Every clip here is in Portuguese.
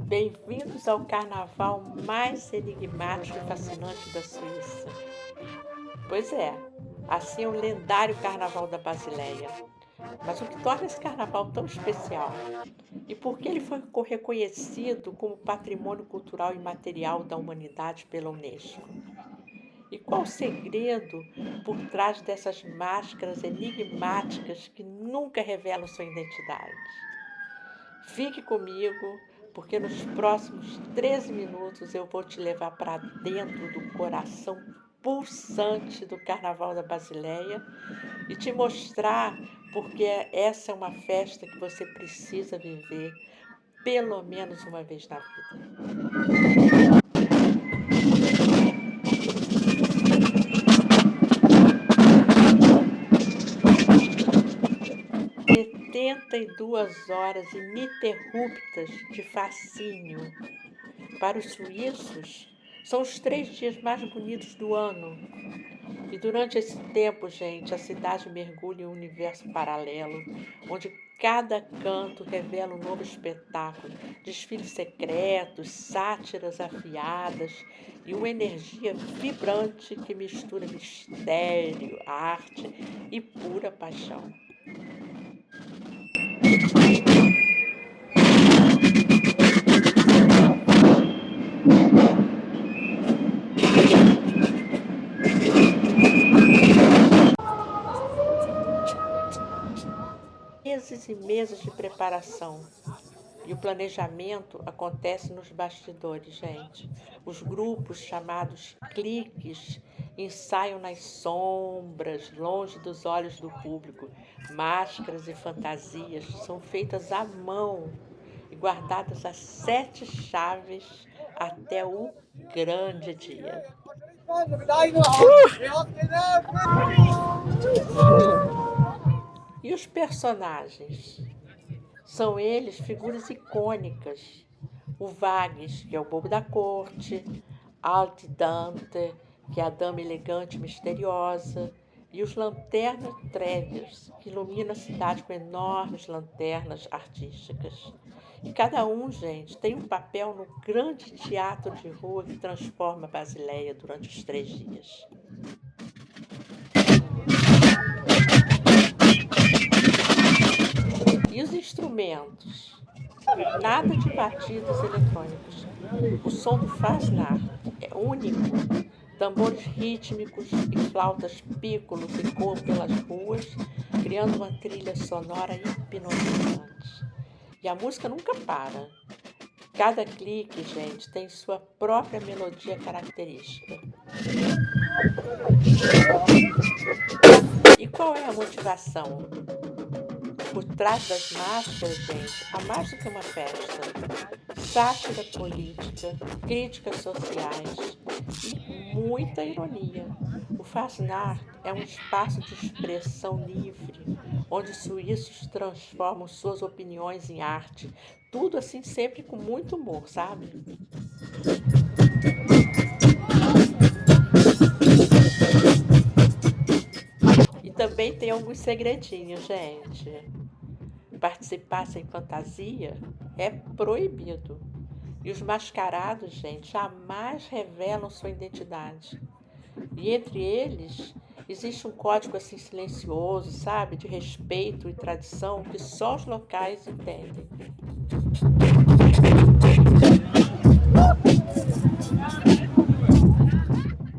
Bem-vindos ao carnaval mais enigmático e fascinante da Suíça. Pois é, assim é o lendário Carnaval da Basileia. Mas o que torna esse carnaval tão especial? E por que ele foi reconhecido como Patrimônio Cultural Imaterial da Humanidade pela Unesco? E qual o segredo por trás dessas máscaras enigmáticas que nunca revelam sua identidade? Fique comigo, porque nos próximos 13 minutos eu vou te levar para dentro do coração pulsante do Carnaval da Basileia e te mostrar porque essa é uma festa que você precisa viver pelo menos uma vez na vida. 72 horas ininterruptas de fascínio. Para os suíços, são os 3 dias mais bonitos do ano. E durante esse tempo, gente, a cidade mergulha em um universo paralelo, onde cada canto revela um novo espetáculo, desfiles secretos, sátiras afiadas e uma energia vibrante que mistura mistério, arte e pura paixão. Meses e meses de preparação. E o planejamento acontece nos bastidores, gente. Os grupos chamados cliques ensaiam nas sombras, longe dos olhos do público. Máscaras e fantasias são feitas à mão e guardadas às 7 chaves até o grande dia. E os personagens? São eles figuras icônicas. O Vagues, que é o bobo da corte, Alte Dante, que é a dama elegante e misteriosa, e os Lanternas Treves, que iluminam a cidade com enormes lanternas artísticas. E cada um, gente, tem um papel no grande teatro de rua que transforma a Basileia durante os 3 dias. E os instrumentos? Nada de batidas eletrônicos. O som do Fastnacht é único. Tambores rítmicos e flautas pícolos ecoam pelas ruas, criando uma trilha sonora hipnotizante. E a música nunca para. Cada clique, gente, tem sua própria melodia característica. E qual é a motivação? Por trás das máscaras, gente, há mais do que uma festa. Sátira política, críticas sociais e muita ironia. O Fastnacht é um espaço de expressão livre, onde os suíços transformam suas opiniões em arte. Tudo assim sempre com muito humor, sabe? E também tem alguns segredinhos, gente. Participar sem fantasia é proibido. E os mascarados, gente, jamais revelam sua identidade. E entre eles, existe um código assim silencioso, sabe? De respeito e tradição que só os locais entendem.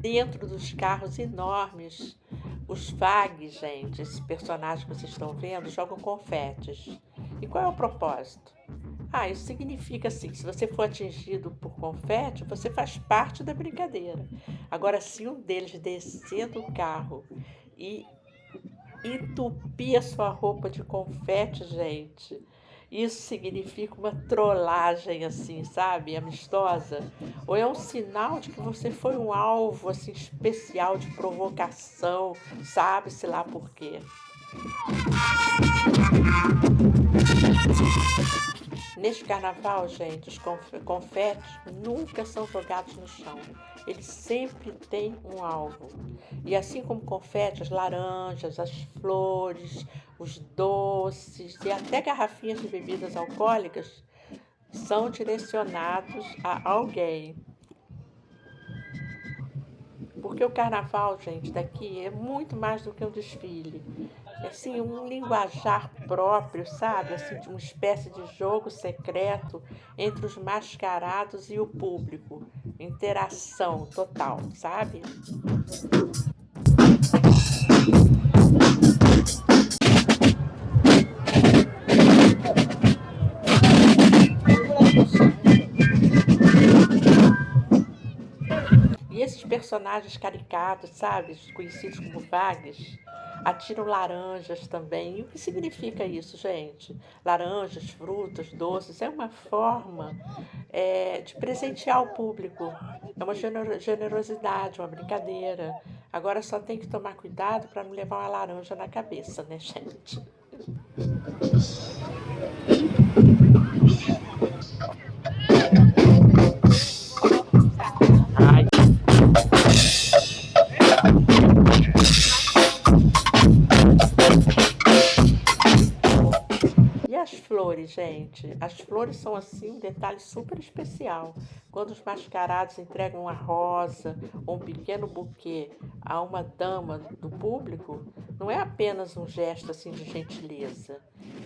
Dentro dos carros enormes, os Vagues, gente, esses personagens que vocês estão vendo, jogam confetes. E qual é o propósito? Isso significa assim, que se você for atingido por confete, você faz parte da brincadeira. Agora, se um deles descer do carro e entupir a sua roupa de confete, gente, isso significa uma trollagem assim, sabe, amistosa, ou é um sinal de que você foi um alvo assim especial de provocação, sabe-se lá por quê. Neste carnaval, gente, os confetes nunca são jogados no chão. Eles sempre têm um alvo. E assim como confetes, as laranjas, as flores, os doces e até garrafinhas de bebidas alcoólicas são direcionados a alguém. Porque o carnaval, gente, daqui é muito mais do que um desfile. É assim, um linguajar próprio, sabe? Assim, de uma espécie de jogo secreto entre os mascarados e o público. Interação total, sabe? E esses personagens caricatos, sabe? Conhecidos como vagues, atiram laranjas também. E o que significa isso, gente? Laranjas, frutas, doces, é uma forma de presentear o público. É uma generosidade, uma brincadeira. Agora só tem que tomar cuidado para não levar uma laranja na cabeça, né, gente? Ai. E as flores, gente? As flores são assim um detalhe super especial. Quando os mascarados entregam uma rosa ou um pequeno buquê a uma dama do público, não é apenas um gesto assim de gentileza.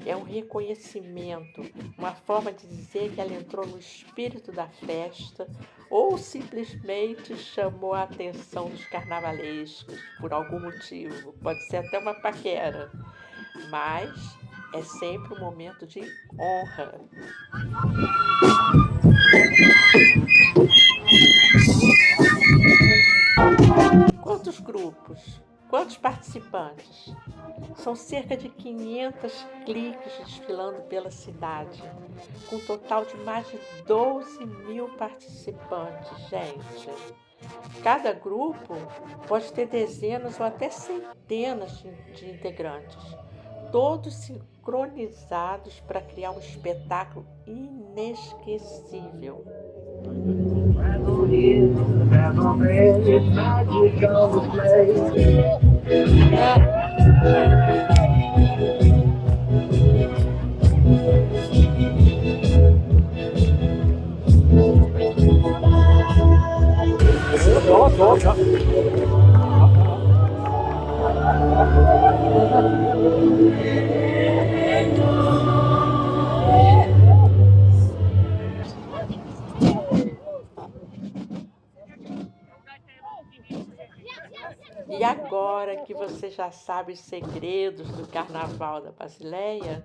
É um reconhecimento, uma forma de dizer que ela entrou no espírito da festa ou simplesmente chamou a atenção dos carnavalescos por algum motivo. Pode ser até uma paquera, mas é sempre um momento de honra. Quantos grupos? Quantos participantes? São cerca de 500 cliques desfilando pela cidade, com um total de mais de 12 mil participantes, gente. Cada grupo pode ter dezenas ou até centenas de integrantes, todos sincronizados para criar um espetáculo inesquecível. E agora que você já sabe os segredos do Carnaval da Basileia,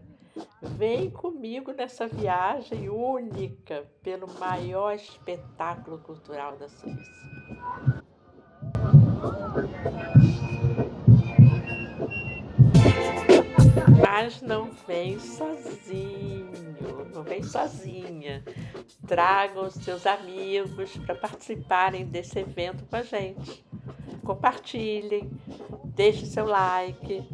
vem comigo nessa viagem única pelo maior espetáculo cultural da Suíça. Mas não vem sozinho, não vem sozinha. Tragam os seus amigos para participarem desse evento com a gente. Compartilhem, deixe seu like,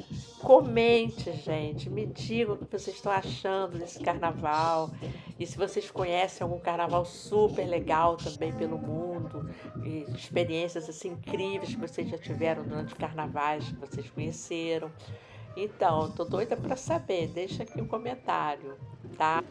comente, gente, me digam o que vocês estão achando desse carnaval e se vocês conhecem algum carnaval super legal também pelo mundo e experiências assim incríveis que vocês já tiveram durante carnavais que vocês conheceram. Então, tô doida para saber, deixa aqui um comentário, tá?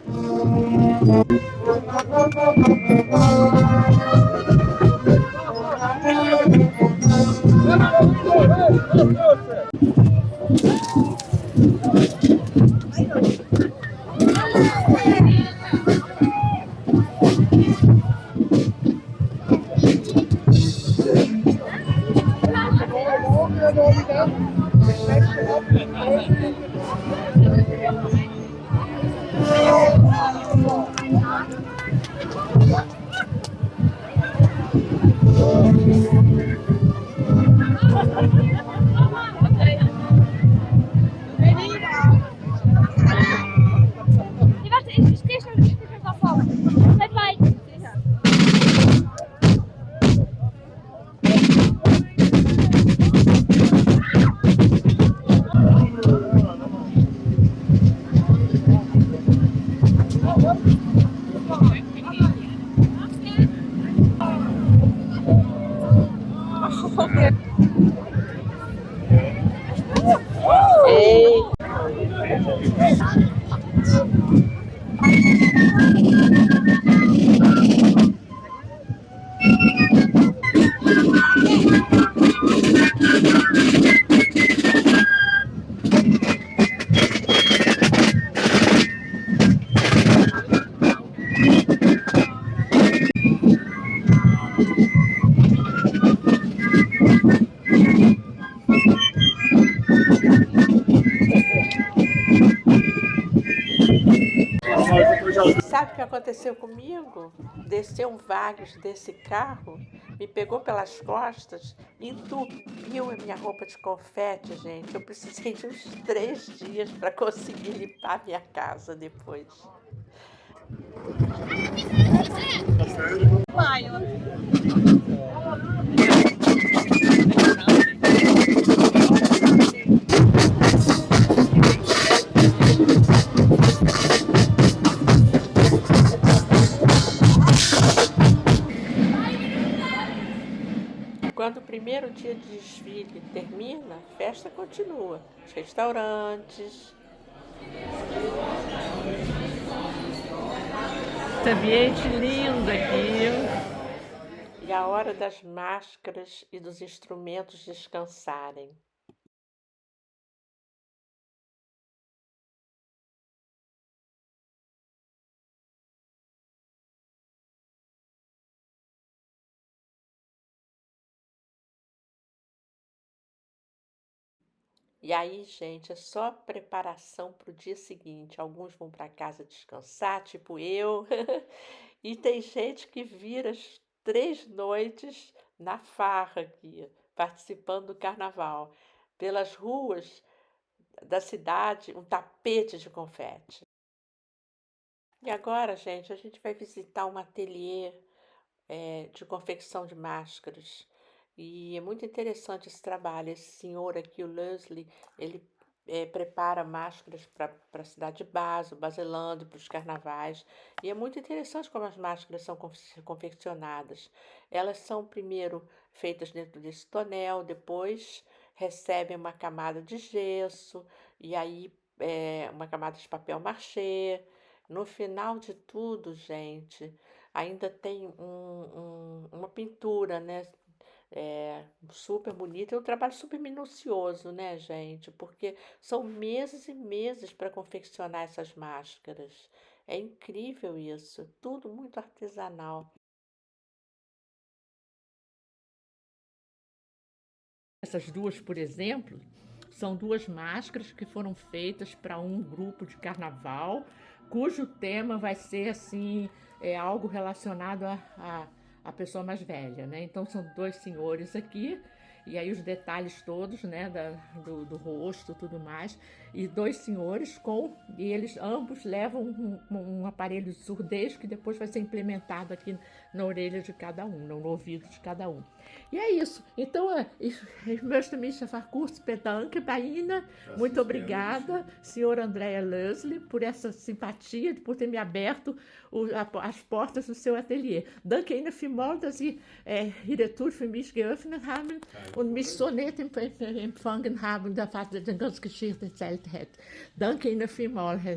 aconteceu comigo? Desceu um Vagos desse carro, me pegou pelas costas, entupiu a minha roupa de confete, gente. Eu precisei de uns 3 dias para conseguir limpar minha casa depois. Quando o primeiro dia de desfile termina, a festa continua. Os restaurantes. Esse ambiente lindo aqui. E a hora das máscaras e dos instrumentos descansarem. E aí, gente, é só preparação para o dia seguinte. Alguns vão para casa descansar, tipo eu. E tem gente que vira as 3 noites na farra aqui, participando do carnaval. Pelas ruas da cidade, um tapete de confete. E agora, gente, a gente vai visitar um ateliê de confecção de máscaras. E é muito interessante esse trabalho. Esse senhor aqui, o Leslie, ele prepara máscaras para a cidade de Basel, Baselândia, para os carnavais. E é muito interessante como as máscaras são confeccionadas. Elas são primeiro feitas dentro desse tonel, depois recebem uma camada de gesso, e aí uma camada de papel machê. No final de tudo, gente, ainda tem uma pintura, né? Super bonita, é um trabalho super minucioso, né, gente? Porque são meses e meses para confeccionar essas máscaras. É incrível isso, tudo muito artesanal. Essas duas, por exemplo, são duas máscaras que foram feitas para um grupo de carnaval, cujo tema vai ser assim, algo relacionado a pessoa mais velha, né? Então são dois senhores aqui, e aí os detalhes todos, né, do rosto, tudo mais, e dois senhores e eles ambos levam um aparelho de surdez que depois vai ser implementado aqui na orelha de cada um, no ouvido de cada um. E é isso. Então, ich möchte mich einfach kurz bedanken bei Ihnen. Muito obrigada, senhora Andrea Leslie, por essa simpatia, por ter me aberto as portas do seu ateliê. Danke Ihnen vielmals, dass Sie Ihre Tür für mich geöffnet haben und mich so nett empfangen haben, dass die ganze Geschichte erzählt hat. Danke Ihnen vielmals, Herr